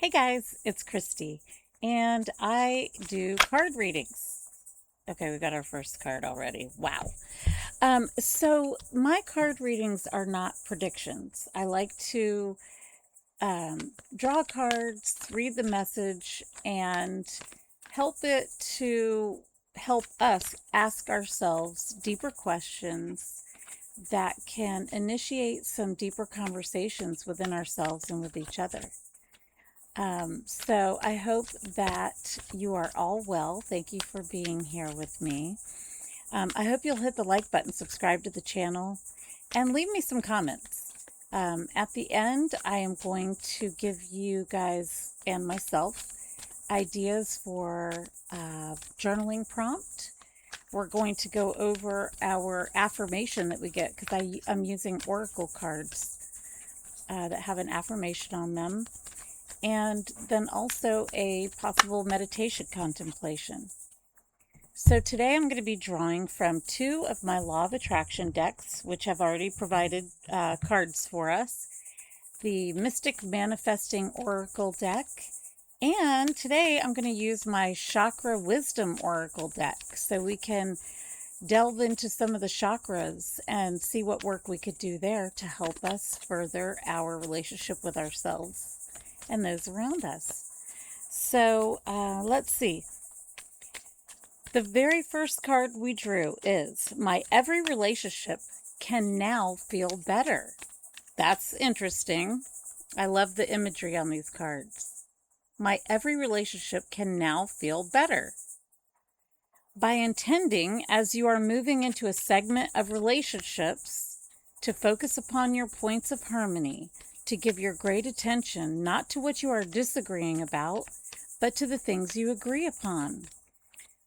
Hey guys, it's Christy, and I do card readings. Okay, we got our first card already. Wow. So my card readings are not predictions. I like to draw cards, read the message, and help it to help us ask ourselves deeper questions that can initiate some deeper conversations within ourselves and with each other. So I hope that you are all well. Thank you for being here with me. I hope you'll hit the like button, subscribe to the channel, and leave me some comments. At the end, I am going to give you guys and myself ideas for journaling prompt. We're going to go over our affirmation that we get because I'm using oracle cards that have an affirmation on them, and then also a possible meditation contemplation. So today I'm going to be drawing from two of my Law of Attraction decks, which have already provided cards for us. The Mystic Manifesting Oracle deck, and today I'm going to use my Chakra Wisdom Oracle deck so we can delve into some of the chakras and see what work we could do there to help us further our relationship with ourselves and those around us. So let's see. The very first card we drew is my every relationship can now feel better. That's interesting. I love the imagery on these cards. My every relationship can now feel better. By intending, as you are moving into a segment of relationships, to focus upon your points of harmony, to give your great attention not to what you are disagreeing about, but to the things you agree upon.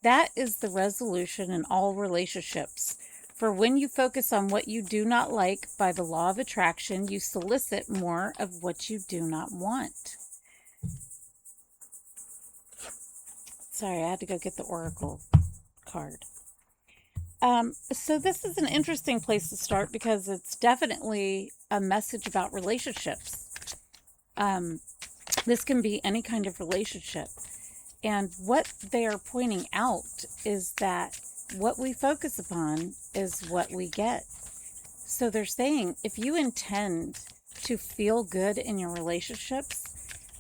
That is the resolution in all relationships. For when you focus on what you do not like by the law of attraction, you solicit more of what you do not want. Sorry, I had to go get the oracle card. So this is an interesting place to start because it's definitely a message about relationships. This can be any kind of relationship. And what they are pointing out is that what we focus upon is what we get. So they're saying if you intend to feel good in your relationships,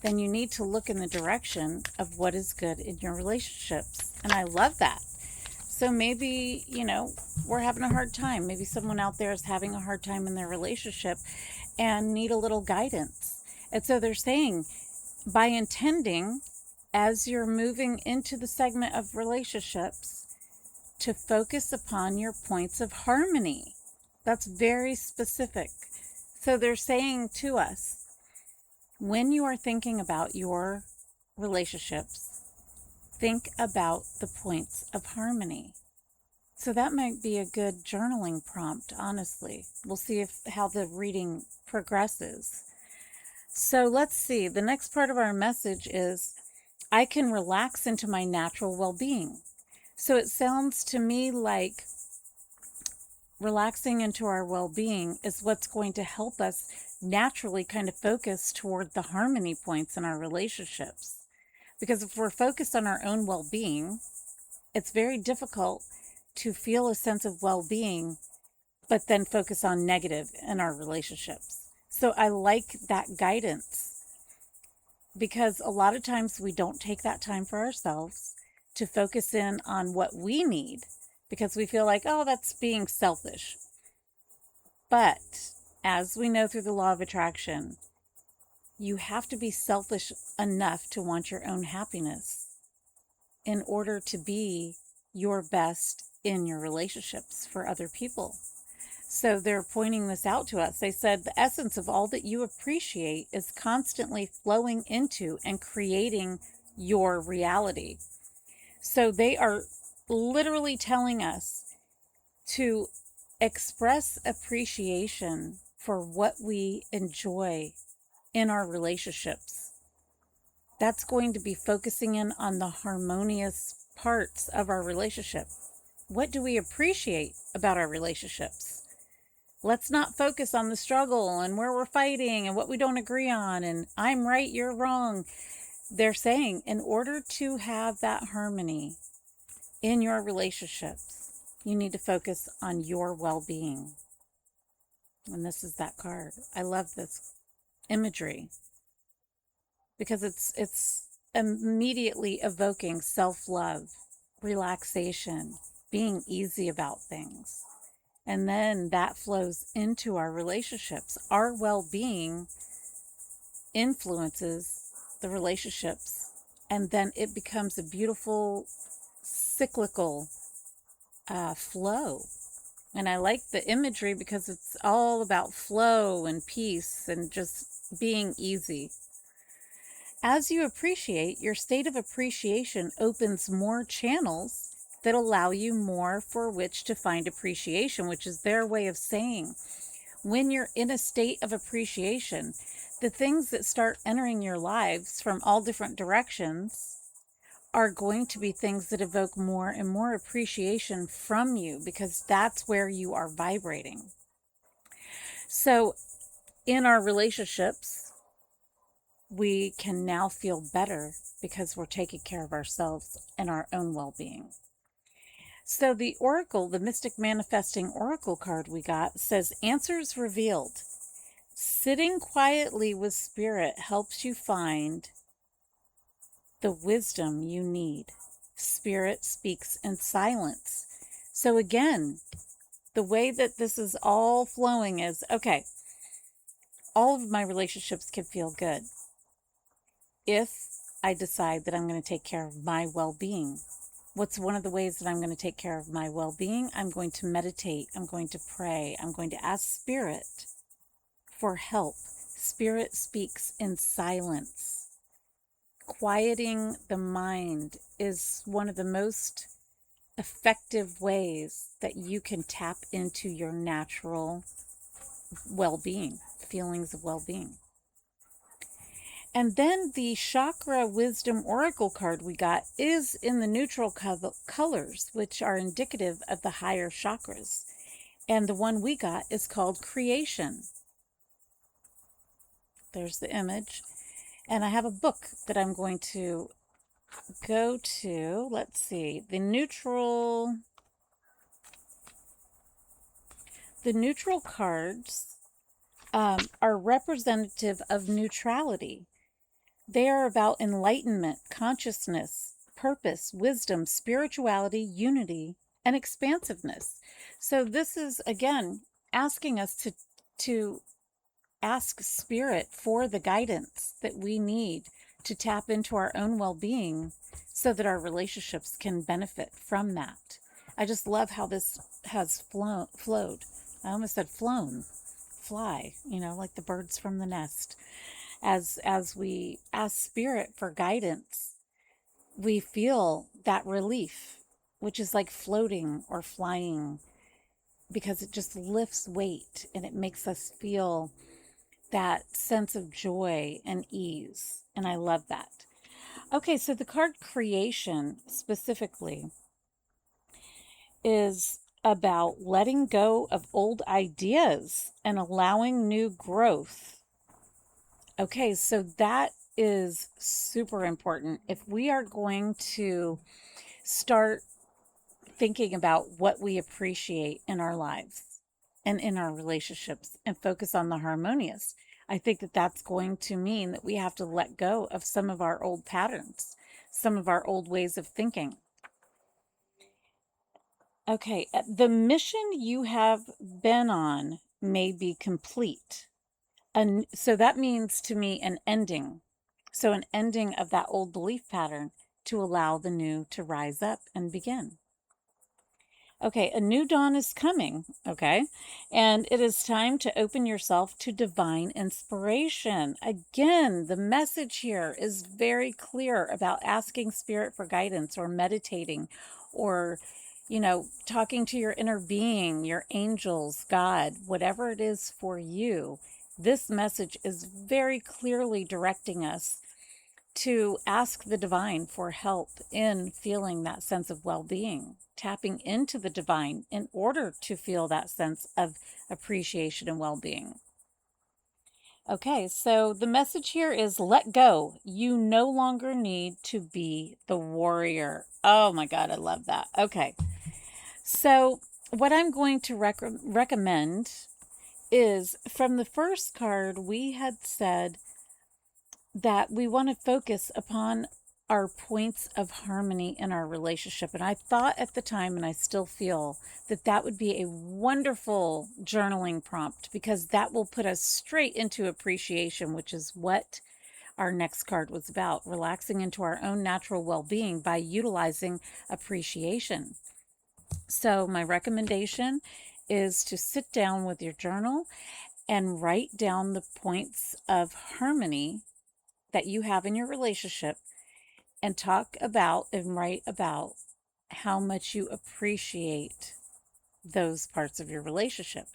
then you need to look in the direction of what is good in your relationships. And I love that. So maybe, we're having a hard time. Maybe someone out there is having a hard time in their relationship and need a little guidance. And so they're saying by intending, as you're moving into the segment of relationships, to focus upon your points of harmony. That's very specific. So they're saying to us, when you are thinking about your relationships, think about the points of harmony. So that might be a good journaling prompt, honestly. We'll see how the reading progresses. So let's see. The next part of our message is, I can relax into my natural well-being. So it sounds to me like relaxing into our well-being is what's going to help us naturally kind of focus toward the harmony points in our relationships. Because if we're focused on our own well-being, it's very difficult to feel a sense of well-being, but then focus on negative in our relationships. So I like that guidance because a lot of times we don't take that time for ourselves to focus in on what we need because we feel like, oh, that's being selfish. But as we know through the law of attraction, you have to be selfish enough to want your own happiness in order to be your best in your relationships for other people. So they're pointing this out to us. They said the essence of all that you appreciate is constantly flowing into and creating your reality. So they are literally telling us to express appreciation for what we enjoy in our relationships. That's going to be focusing in on the harmonious parts of our relationship. What do we appreciate about our relationships? Let's not focus on the struggle and where we're fighting and what we don't agree on and I'm right, you're wrong. They're saying in order to have that harmony in your relationships, you need to focus on your well-being. And this is that card. I love this imagery because it's immediately evoking self-love, relaxation, being easy about things. And then that flows into our relationships. Our well-being influences the relationships, and then it becomes a beautiful cyclical flow. And I like the imagery because it's all about flow and peace and just being easy. As you appreciate, your state of appreciation opens more channels that allow you more for which to find appreciation, which is their way of saying when you're in a state of appreciation, the things that start entering your lives from all different directions are going to be things that evoke more and more appreciation from you because that's where you are vibrating. So in our relationships, we can now feel better because we're taking care of ourselves and our own well-being. So the Oracle, the Mystic Manifesting Oracle card we got says answers revealed. Sitting quietly with Spirit helps you find the wisdom you need. Spirit speaks in silence. So again, the way that this is all flowing is, okay, all of my relationships can feel good if I decide that I'm going to take care of my well-being. What's one of the ways that I'm going to take care of my well-being? I'm going to meditate. I'm going to pray. I'm going to ask Spirit for help. Spirit speaks in silence. Quieting the mind is one of the most effective ways that you can tap into your natural well-being, feelings of well-being. And then the Chakra Wisdom Oracle card we got is in the neutral colors, which are indicative of the higher chakras. And the one we got is called Creation. There's the image. And I have a book that I'm going to go to. Let's see. The neutral cards are representative of neutrality. They are about enlightenment, consciousness, purpose, wisdom, spirituality, unity, and expansiveness. So this is, again, asking us to ask Spirit for the guidance that we need to tap into our own well-being so that our relationships can benefit from that. I just love how this has flowed. I almost said flown. Fly, like the birds from the nest. As we ask Spirit for guidance, we feel that relief, which is like floating or flying, because it just lifts weight and it makes us feel that sense of joy and ease. And I love that. Okay, so the card Creation specifically is about letting go of old ideas and allowing new growth. Okay, so that is super important. If we are going to start thinking about what we appreciate in our lives and in our relationships and focus on the harmonious, I think that that's going to mean that we have to let go of some of our old patterns, some of our old ways of thinking. Okay, the mission you have been on may be complete. And so that means to me an ending. So an ending of that old belief pattern to allow the new to rise up and begin. Okay, a new dawn is coming, okay? And it is time to open yourself to divine inspiration. Again, the message here is very clear about asking Spirit for guidance or meditating or, talking to your inner being, your angels, God, whatever it is for you. This message is very clearly directing us to ask the divine for help in feeling that sense of well-being, tapping into the divine in order to feel that sense of appreciation and well-being. Okay, so the message here is let go. You no longer need to be the warrior. Oh my God, I love that. Okay, so what I'm going to recommend is from the first card, we had said that we want to focus upon our points of harmony in our relationship. And I thought at the time, and I still feel, that that would be a wonderful journaling prompt because that will put us straight into appreciation, which is what our next card was about, relaxing into our own natural well-being by utilizing appreciation. So my recommendation is to sit down with your journal and write down the points of harmony that you have in your relationship and talk about and write about how much you appreciate those parts of your relationship.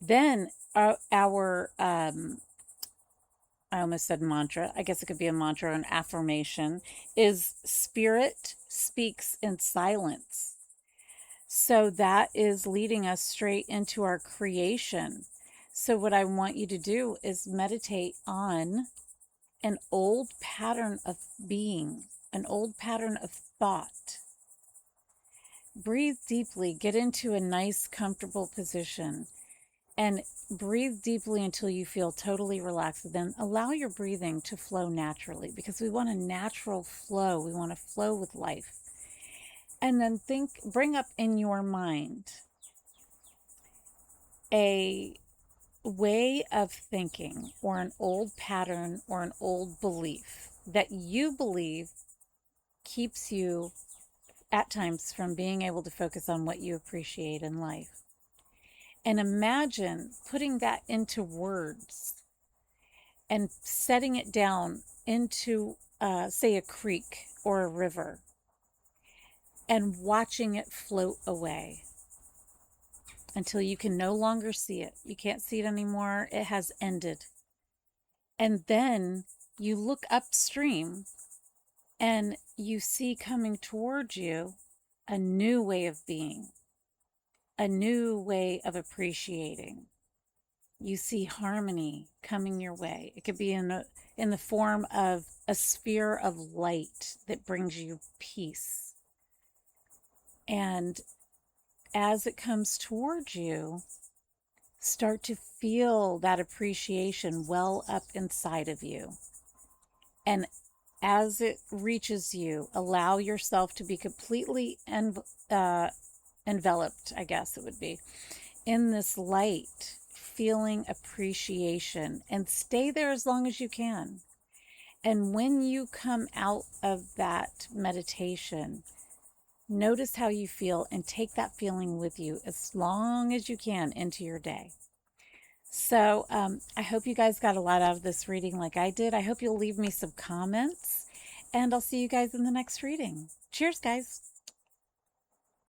Then our I almost said mantra, I guess it could be a mantra or an affirmation, is spirit speaks in silence. So that is leading us straight into our creation. So what I want you to do is meditate on an old pattern of being, an old pattern of thought. Breathe deeply, get into a nice, comfortable position, and breathe deeply until you feel totally relaxed. Then allow your breathing to flow naturally because we want a natural flow. We want to flow with life. And then bring up in your mind a way of thinking or an old pattern or an old belief that you believe keeps you at times from being able to focus on what you appreciate in life. And imagine putting that into words and setting it down into, say, a creek or a river and watching it float away until you can no longer see it. You can't see it anymore. It has ended. And then you look upstream and you see coming towards you a new way of being, a new way of appreciating. You see harmony coming your way. It could be in the form of a sphere of light that brings you peace. And as it comes towards you, start to feel that appreciation well up inside of you. And as it reaches you, allow yourself to be completely enveloped, I guess it would be, in this light, feeling appreciation, and stay there as long as you can. And when you come out of that meditation, notice how you feel and take that feeling with you as long as you can into your day. So I hope you guys got a lot out of this reading like I did. I hope you'll leave me some comments, and I'll see you guys in the next reading. Cheers, guys.